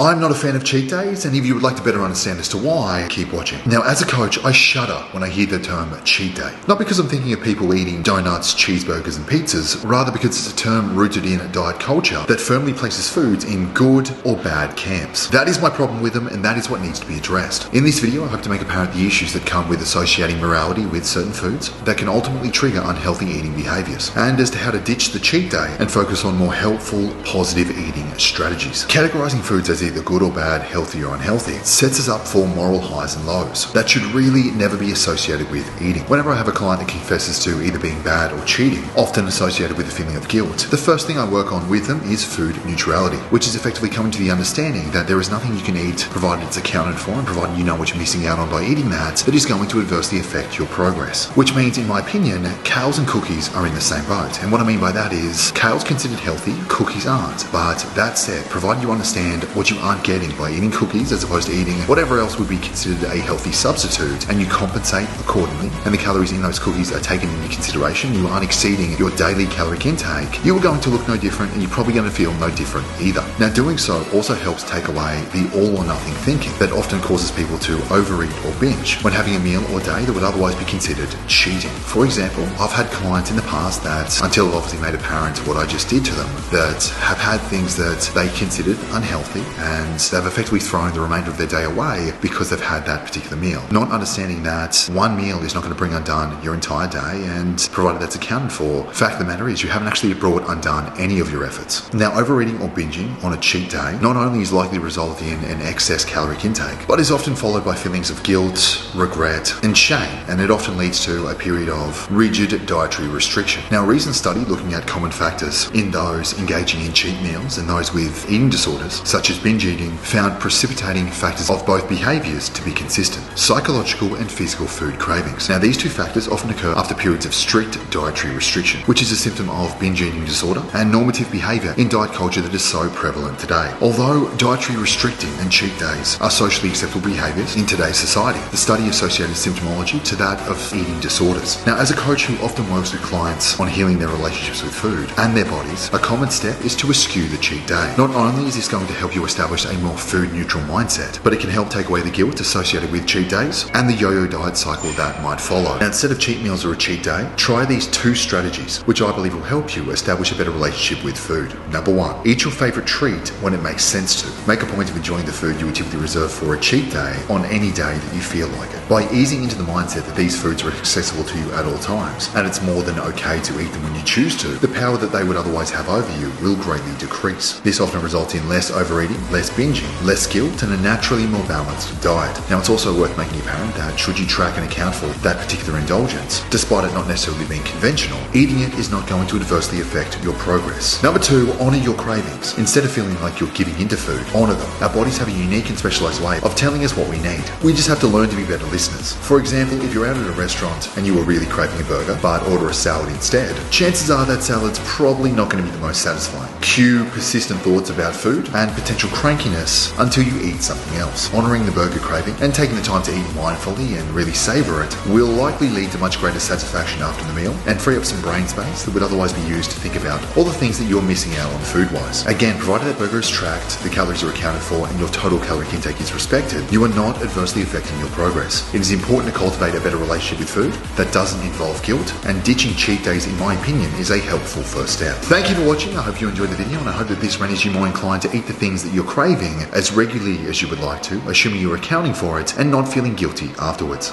I'm not a fan of cheat days, and if you would like to better understand as to why, keep watching. Now, as a coach, I shudder when I hear the term cheat day. Not because I'm thinking of people eating donuts, cheeseburgers, and pizzas, rather because it's a term rooted in diet culture that firmly places foods in good or bad camps. That is my problem with them, and that is what needs to be addressed. In this video, I hope to make apparent the issues that come with associating morality with certain foods that can ultimately trigger unhealthy eating behaviors, and as to how to ditch the cheat day and focus on more helpful, positive eating strategies. Categorizing foods as either good or bad, healthy or unhealthy, sets us up for moral highs and lows that should really never be associated with eating. Whenever I have a client that confesses to either being bad or cheating, often associated with a feeling of guilt, the first thing I work on with them is food neutrality, which is effectively coming to the understanding that there is nothing you can eat, provided it's accounted for and provided you know what you're missing out on by eating that is going to adversely affect your progress. Which means, in my opinion, kales and cookies are in the same boat. And what I mean by that is, kales considered healthy, cookies aren't. But that said, provided you understand what you aren't getting by eating cookies as opposed to eating whatever else would be considered a healthy substitute, and you compensate accordingly, and the calories in those cookies are taken into consideration, you aren't exceeding your daily caloric intake, you are going to look no different, and you're probably going to feel no different either. Now, doing so also helps take away the all or nothing thinking that often causes people to overeat or binge when having a meal or day that would otherwise be considered cheating. For example, I've had clients in the past that, until it obviously made apparent what I just did to them, that have had things that they considered unhealthy, and they've effectively thrown the remainder of their day away because they've had that particular meal. Not understanding that one meal is not going to bring undone your entire day, and provided that's accounted for, the fact of the matter is you haven't actually brought undone any of your efforts. Now, overeating or binging on a cheat day not only is likely to result in an excess caloric intake, but is often followed by feelings of guilt, regret, and shame, and it often leads to a period of rigid dietary restriction. Now, a recent study looking at common factors in those engaging in cheat meals and those with eating disorders, such as binge eating, found precipitating factors of both behaviors to be consistent: psychological and physical food cravings. Now, these two factors often occur after periods of strict dietary restriction, which is a symptom of binge eating disorder and normative behavior in diet culture that is so prevalent today. Although dietary restricting and cheat days are socially acceptable behaviors in today's society, the study associated symptomology to that of eating disorders. Now, as a coach who often works with clients on healing their relationships with food and their bodies, a common step is to eschew the cheat day. Not only is this going to help you establish a more food neutral mindset, but it can help take away the guilt associated with cheat days and the yo-yo diet cycle that might follow. Now, instead of cheat meals or a cheat day, try these two strategies, which I believe will help you establish a better relationship with food. Number one, eat your favorite treat when it makes sense to. Make a point of enjoying the food you would typically reserve for a cheat day on any day that you feel like it. By easing into the mindset that these foods are accessible to you at all times, and it's more than okay to eat them when you choose to, the power that they would otherwise have over you will greatly decrease. This often results in less overeating, less binging, less guilt, and a naturally more balanced diet. Now, it's also worth making apparent that should you track and account for that particular indulgence, despite it not necessarily being conventional, eating it is not going to adversely affect your progress. Number two, honor your cravings. Instead of feeling like you're giving into food, honor them. Our bodies have a unique and specialized way of telling us what we need. We just have to learn to be better listeners. For example, if you're out at a restaurant and you were really craving a burger, but order a salad instead, chances are that salad's probably not going to be the most satisfying. Cue persistent thoughts about food and potential crankiness until you eat something else. Honoring the burger craving and taking the time to eat mindfully and really savor it will likely lead to much greater satisfaction after the meal and free up some brain space that would otherwise be used to think about all the things that you're missing out on food-wise. Again, provided that burger is tracked, the calories are accounted for, and your total caloric intake is respected, you are not adversely affecting your progress. It is important to cultivate a better relationship with food that doesn't involve guilt, and ditching cheat days, in my opinion, is a helpful first step. Thank you for watching. I hope you enjoyed the video, and I hope that this renders you more inclined to eat the things that you're craving as regularly as you would like to, assuming you're accounting for it and not feeling guilty afterwards.